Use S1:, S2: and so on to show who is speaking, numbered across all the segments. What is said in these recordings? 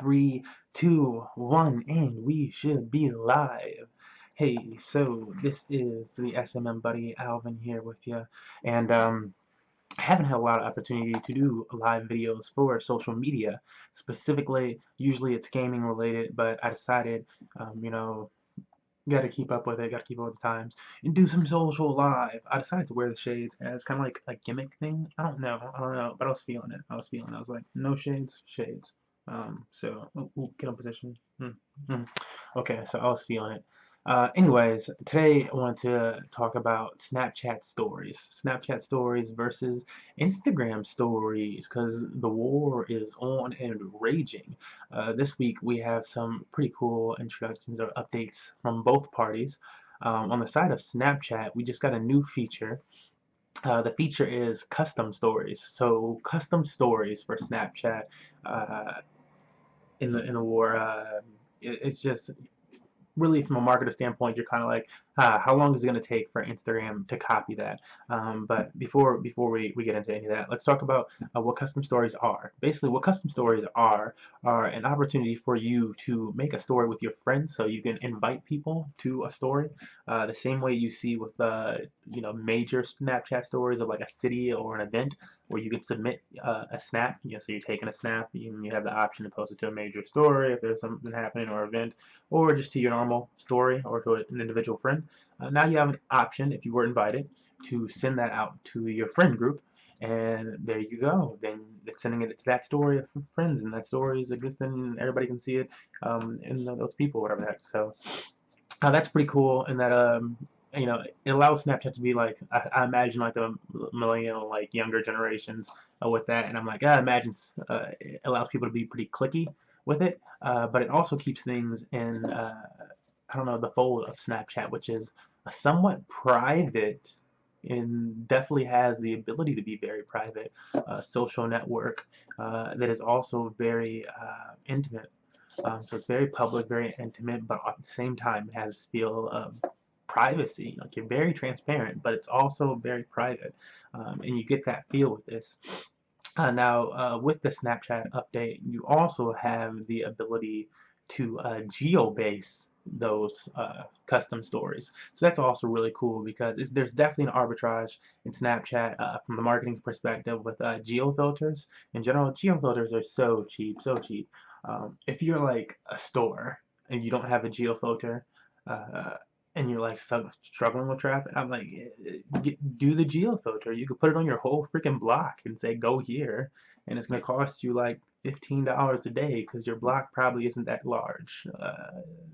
S1: Three, two, one, and we should be live. Hey, so this is the SMM buddy Alvin here with you, and I haven't had a lot of opportunity to do live videos for social media. Specifically, usually it's gaming related, but I decided, got to keep up with it, got to keep up with the times, and do some social live. I decided to wear the shades as kind of like a gimmick thing. I don't know, but I was feeling it. I was like, no shades, shades. Get in position. Okay, so I was feeling it. Anyways, today I wanted to talk about Snapchat stories. Snapchat stories versus Instagram stories, because the war is on and raging. This week we have some pretty cool introductions or updates from both parties. On the side of Snapchat, we just got a new feature. The feature is custom stories. So custom stories for Snapchat in the war. It's just really from a marketer standpoint, you're kind of like, how long is it going to take for Instagram to copy that? But before we get into any of that, let's talk about what custom stories are. Basically, what custom stories are an opportunity for you to make a story with your friends, so you can invite people to a story, the same way you see with major Snapchat stories of like a city or an event, where you can submit a snap. So you're taking a snap, you have the option to post it to a major story if there's something happening or event, or just to your normal story or to an individual friend. Now you have an option, if you were invited, to send that out to your friend group, and there you go. Then it's sending it to that story of friends, and that story is existing, and everybody can see it, and those people, whatever that. So that's pretty cool, and that it allows Snapchat to be like, I imagine like the millennial, like younger generations with that, and I'm like, I imagine it allows people to be pretty clicky with it, but it also keeps things in I don't know, the fold of Snapchat, which is a somewhat private and definitely has the ability to be very private social network that is also very intimate. So it's very public, very intimate, but at the same time it has a feel of privacy. Like, you're very transparent, but it's also very private, and you get that feel with this. Now, with the Snapchat update, you also have the ability to geo-base those custom stories. So that's also really cool, because there's definitely an arbitrage in Snapchat from the marketing perspective with geo filters. In general, geo filters are so cheap, so cheap. If you're like a store and you don't have a geo filter, uh, and you're like struggling with traffic, I'm like, do the geo filter. You could put it on your whole freaking block and say go here, and it's gonna cost you like $15 a day, because your block probably isn't that large,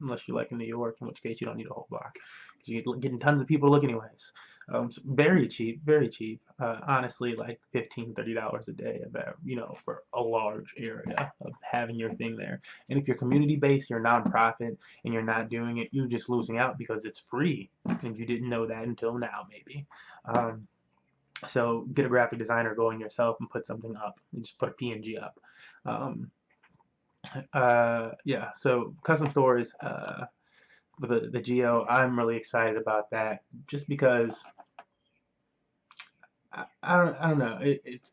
S1: unless you're like in New York, in which case you don't need a whole block, because you're getting tons of people to look anyways. So very cheap, very cheap. Honestly, like $15, $30 a day about, for a large area of having your thing there. And if you're community based, you're a nonprofit, and you're not doing it, you're just losing out because it's free, and you didn't know that until now, maybe. So get a graphic designer, go in yourself and put something up, and just put a PNG up. Um, yeah, so custom stories with the Geo, I'm really excited about that, just because I don't know. It's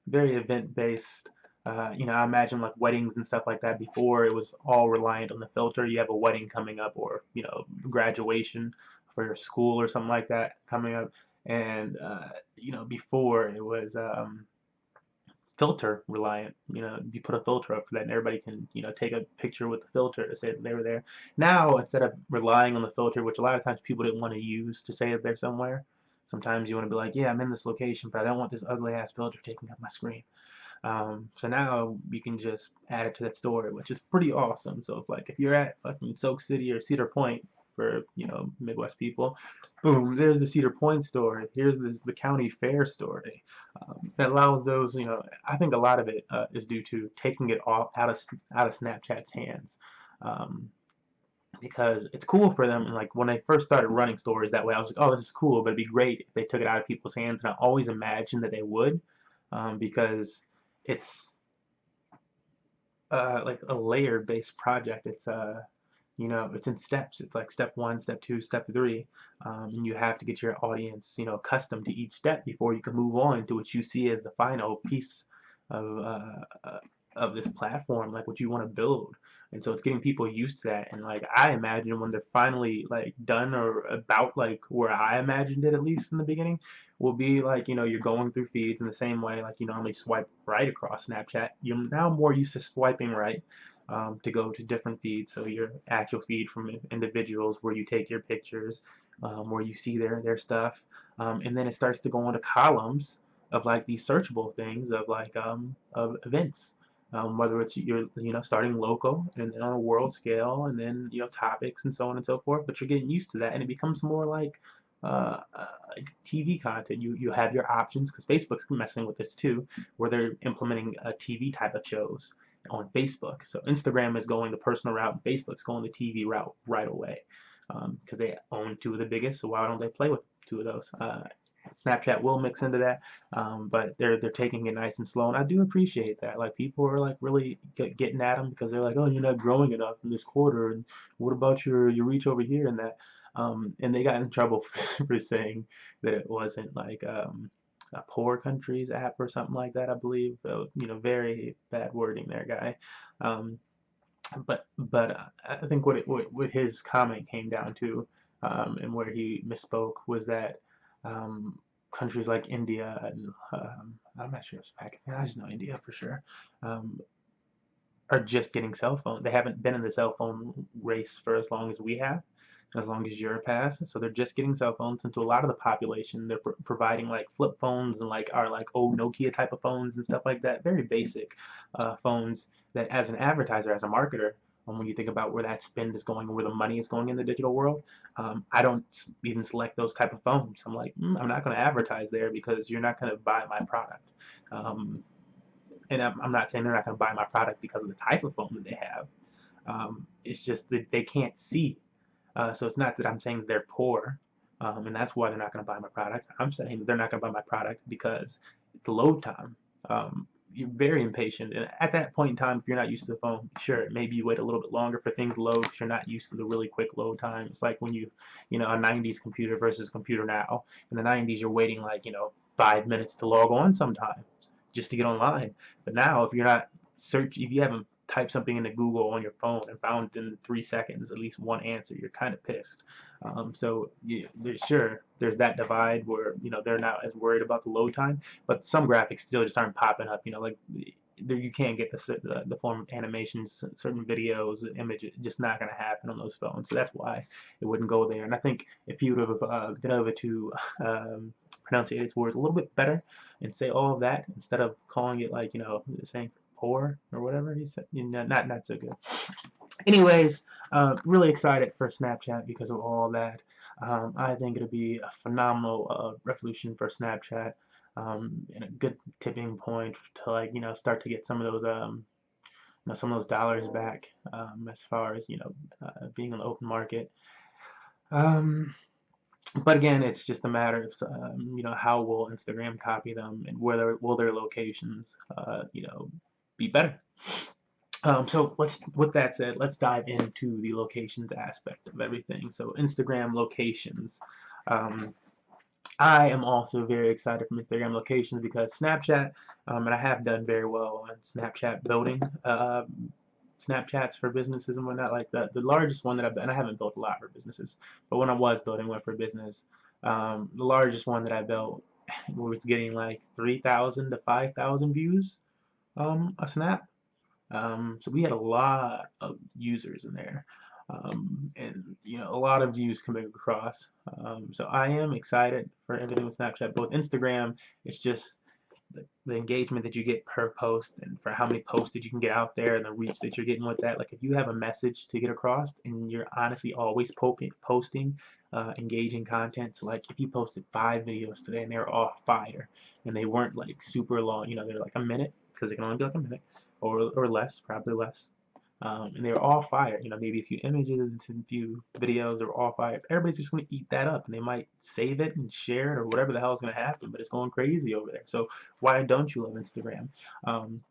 S1: very event based. I imagine like weddings and stuff like that. Before, it was all reliant on the filter. You have a wedding coming up, or graduation for your school or something like that coming up, and before it was filter reliant. You put a filter up for that, and everybody can take a picture with the filter to say that they were there. Now, instead of relying on the filter, which a lot of times people didn't want to use to say that they're somewhere, sometimes you want to be like, yeah, I'm in this location, but I don't want this ugly ass filter taking up my screen. So now you can just add it to that story, which is pretty awesome. So if you're at fucking Soak City or Cedar Point, for Midwest people, boom, there's the Cedar Point story. Here's the county fair story. That allows those. I think a lot of it is due to taking it off out of Snapchat's hands. Um, because it's cool for them. And like when I first started running stories that way, I was like, oh, this is cool, but it'd be great if they took it out of people's hands. And I always imagined that they would, because it's like a layer-based project. It's in steps. It's like step one, step two, step three, and you have to get your audience, accustomed to each step before you can move on to what you see as the final piece of of this platform, like what you want to build. And so it's getting people used to that. And like I imagine when they're finally like done or about like where I imagined it, at least in the beginning, will be like, you know, you're going through feeds in the same way like you normally swipe right across Snapchat. You're now more used to swiping right, to go to different feeds. So your actual feed from individuals where you take your pictures, where you see their stuff, and then it starts to go into columns of like these searchable things of like of events, whether it's you're starting local and then on a world scale and then topics and so on and so forth. But you're getting used to that, and it becomes more like TV content. You have your options because Facebook's messing with this too, where they're implementing TV type of shows on Facebook. So Instagram is going the personal route, and Facebook's going the TV route right away because they own two of the biggest. So why don't they play with two of those? Snapchat will mix into that, but they're taking it nice and slow, and I do appreciate that. Like people are like really getting at them because they're like, oh, you're not growing enough in this quarter, and what about your reach over here and that, and they got in trouble for saying that it wasn't like a poor countries app or something like that. I believe, very bad wording there, guy. Um, but I think what his comment came down to, and where he misspoke was that um, countries like India and I'm not sure if it's Pakistan. I just know India for sure. Um, are just getting cell phones. They haven't been in the cell phone race for as long as we have, as long as Europe has. So they're just getting cell phones. And to a lot of the population, they're providing like flip phones and like our like old Nokia type of phones and stuff like that. Very basic phones that, as an advertiser, as a marketer, when you think about where that spend is going and where the money is going in the digital world, I don't even select those type of phones. I'm like, I'm not going to advertise there because you're not going to buy my product. Um, and I'm not saying they're not going to buy my product because of the type of phone that they have. It's just that they can't see. So it's not that I'm saying that they're poor, and that's why they're not going to buy my product. I'm saying that they're not going to buy my product because the load time. You're very impatient, and at that point in time, if you're not used to the phone, sure, maybe you wait a little bit longer for things to load because you're not used to the really quick load time. It's like when a 90s computer versus computer now. In the 90s, you're waiting like 5 minutes to log on sometimes just to get online. But now, if you haven't typed something into Google on your phone and found in 3 seconds at least one answer, you're kind of pissed. So yeah, there's that divide where they're not as worried about the load time, but some graphics still just aren't popping up. Like you can't get the form of animations, certain videos, images, just not going to happen on those phones. So that's why it wouldn't go there. And I think if you would have been able to pronunciate its words a little bit better and say all of that instead of calling it like saying poor or whatever he said, not so good. Anyways, really excited for Snapchat because of all that. I think it'll be a phenomenal revolution for Snapchat, and a good tipping point to like start to get some of those some of those dollars back, as far as being on the open market. Um, but again, it's just a matter of how will Instagram copy them and whether will their locations be better. So with that said, let's dive into the locations aspect of everything. So Instagram locations. Um, I am also very excited from Instagram locations because Snapchat, and I have done very well on Snapchat building Snapchats for businesses and whatnot. Like the largest one that and I haven't built a lot for businesses, but when I was building one for business, the largest one that I built was getting like 3,000 to 5,000 views a snap. So we had a lot of users in there, and a lot of views coming across. So I am excited for everything with Snapchat. Both Instagram, it's just the engagement that you get per post and for how many posts that you can get out there and the reach that you're getting with that. Like if you have a message to get across and you're honestly always posting engaging content. So like if you posted 5 videos today and they were all fire and they weren't like super long, they're like a minute because they can only be like a minute or less, probably less. And they were all fire. Maybe a few images and a few videos are all fire. Everybody's just going to eat that up, and they might save it and share it or whatever the hell is going to happen. But it's going crazy over there. So why don't you love Instagram? Um,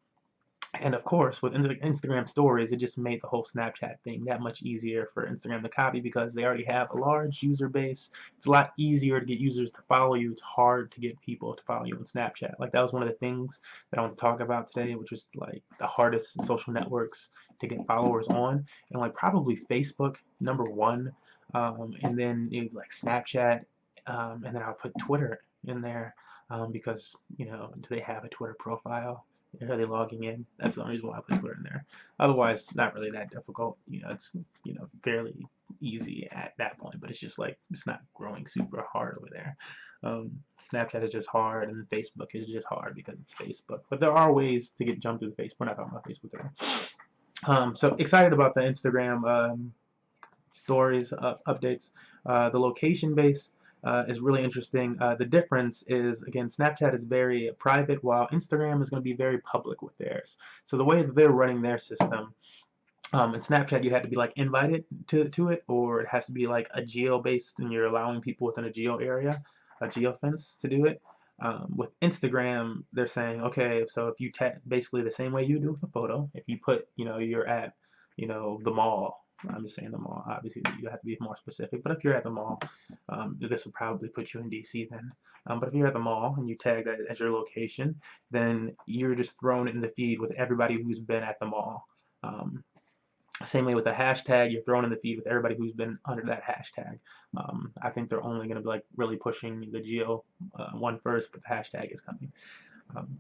S1: And of course, with Instagram stories, it just made the whole Snapchat thing that much easier for Instagram to copy because they already have a large user base. It's a lot easier to get users to follow you. It's hard to get people to follow you on Snapchat. Like that was one of the things that I want to talk about today, which is like the hardest social networks to get followers on. And like probably Facebook, number one, and then like Snapchat, and then I'll put Twitter in there because, you know, do they have a Twitter profile? Are they logging in? That's the only reason why I put Twitter in there. Otherwise, not really that difficult. You know, it's, you know, fairly easy at that point, but it's just like it's not growing super hard over there. Snapchat is just hard, and Facebook is just hard because it's Facebook. But there are ways to get jumped to the Facebook. We're not talking about Facebook today. So excited about the Instagram stories, updates. The location base is really interesting. The difference is, again, Snapchat is very private, while Instagram is going to be very public with theirs. So the way that they're running their system, in Snapchat, you had to be like invited to it, or it has to be like a geo-based, and you're allowing people within a geo area, a geo fence, to do it. With Instagram, they're saying, okay, so if you basically the same way you do with a photo, if you put, you know, you're at, you know, the mall. I'm just saying the mall. Obviously, you have to be more specific. But if you're at the mall, this would probably put you in DC then. But if you're at the mall and you tag that as your location, then you're just thrown in the feed with everybody who's been at the mall. Um, Same way with the hashtag, you're thrown in the feed with everybody who's been under that hashtag. I think they're only going to be like really pushing the geo one first, but the hashtag is coming. Um,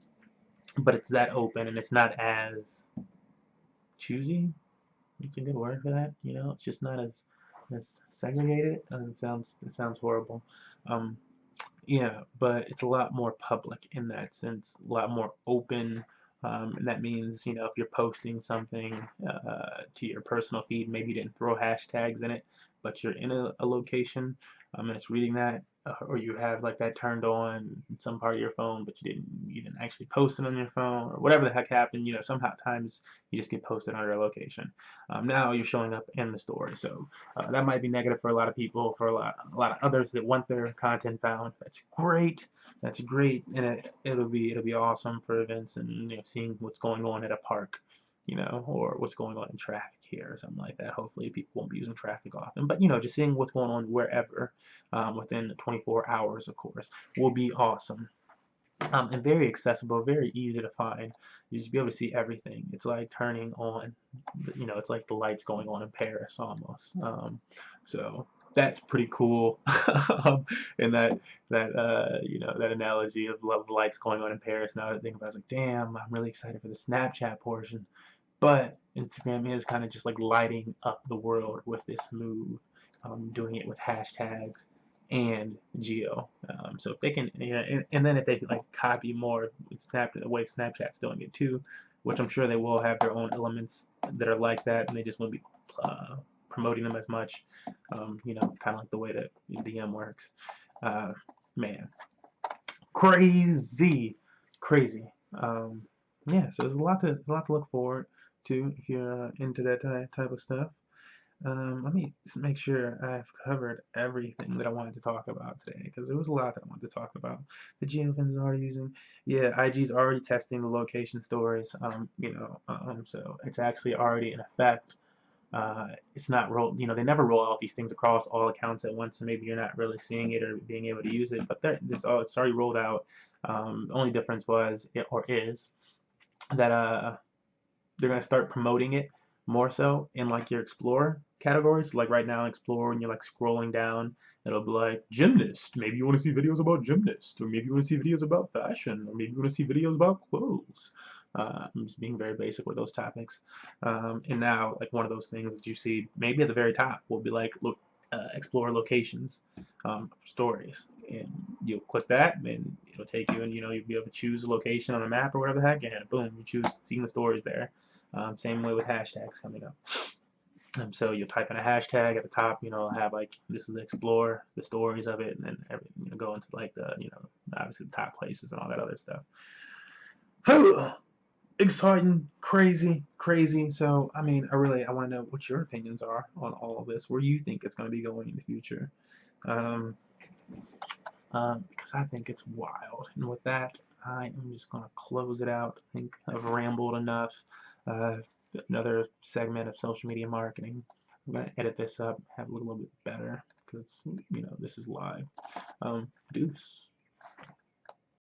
S1: but it's that open and it's not as choosy. It's a good word for that. You know, it's just not as segregated. It sounds horrible. Um, yeah, but it's a lot more public in that sense, a lot more open. And that means, you know, if you're posting something to your personal feed, maybe you didn't throw hashtags in it, but you're in a location and it's reading that, or you have like that turned on in some part of your phone, but you didn't actually post it on your phone, or whatever the heck happened. You know, somehow times you just get posted under a location. Now you're showing up in the story, so that might be negative for a lot of people. For a lot of others that want their content found, that's great. That's great, and it'll be awesome for events and, you know, seeing what's going on at a park, you know, or what's going on in traffic here or something like that. Hopefully, people won't be using traffic often, but, you know, just seeing what's going on wherever within 24 hours, of course, will be awesome. And very accessible, very easy to find. You just be able to see everything. It's like turning on, you know, it's like the lights going on in Paris almost. So that's pretty cool. And you know, that analogy of love the lights going on in Paris. Now that I think about it, I was like, damn, I'm really excited for the Snapchat portion. But Instagram is kind of just like lighting up the world with this move, doing it with hashtags and geo. So if they can, you know, and then if they like copy more the way Snapchat's doing it too, which I'm sure they will have their own elements that are like that, and they just won't be promoting them as much. You know, kind of like the way that DM works. Uh, Man, crazy, crazy. Yeah, so there's a lot to look forward to if you're into that type of stuff. Let me make sure I've covered everything that I wanted to talk about today, because there was a lot that I wanted to talk about. The GeoFence is already using, yeah, IG's already testing the location stories. You know, so it's actually already in effect. It's not rolled, you know, they never roll out these things across all accounts at once, so maybe you're not really seeing it or being able to use it, but it's already rolled out. The only difference is that they're going to start promoting it more so in like your Explorer categories. Like right now in Explorer, when you're like scrolling down, it'll be like gymnast. Maybe you want to see videos about gymnast, or maybe you want to see videos about fashion, or maybe you want to see videos about clothes. I'm just being very basic with those topics. And now, like one of those things that you see maybe at the very top will be like, look, explore locations for stories, and you'll click that, and it'll take you, and, you know, you'll be able to choose a location on a map or whatever the heck, and boom, you choose seeing the stories there. Same way with hashtags coming up. So you'll type in a hashtag at the top, you know, have like, this is the explore, the stories of it, and then you know, go into like the, you know, obviously the top places and all that other stuff. Exciting, crazy, crazy. So, I mean, I want to know what your opinions are on all of this, where you think it's going to be going in the future. Um, because I think it's wild. And with that, I am just going to close it out. I think I've rambled enough. Uh, Another segment of social media marketing. I'm going to edit this up, have it look a little bit better because, this is live. Deuce.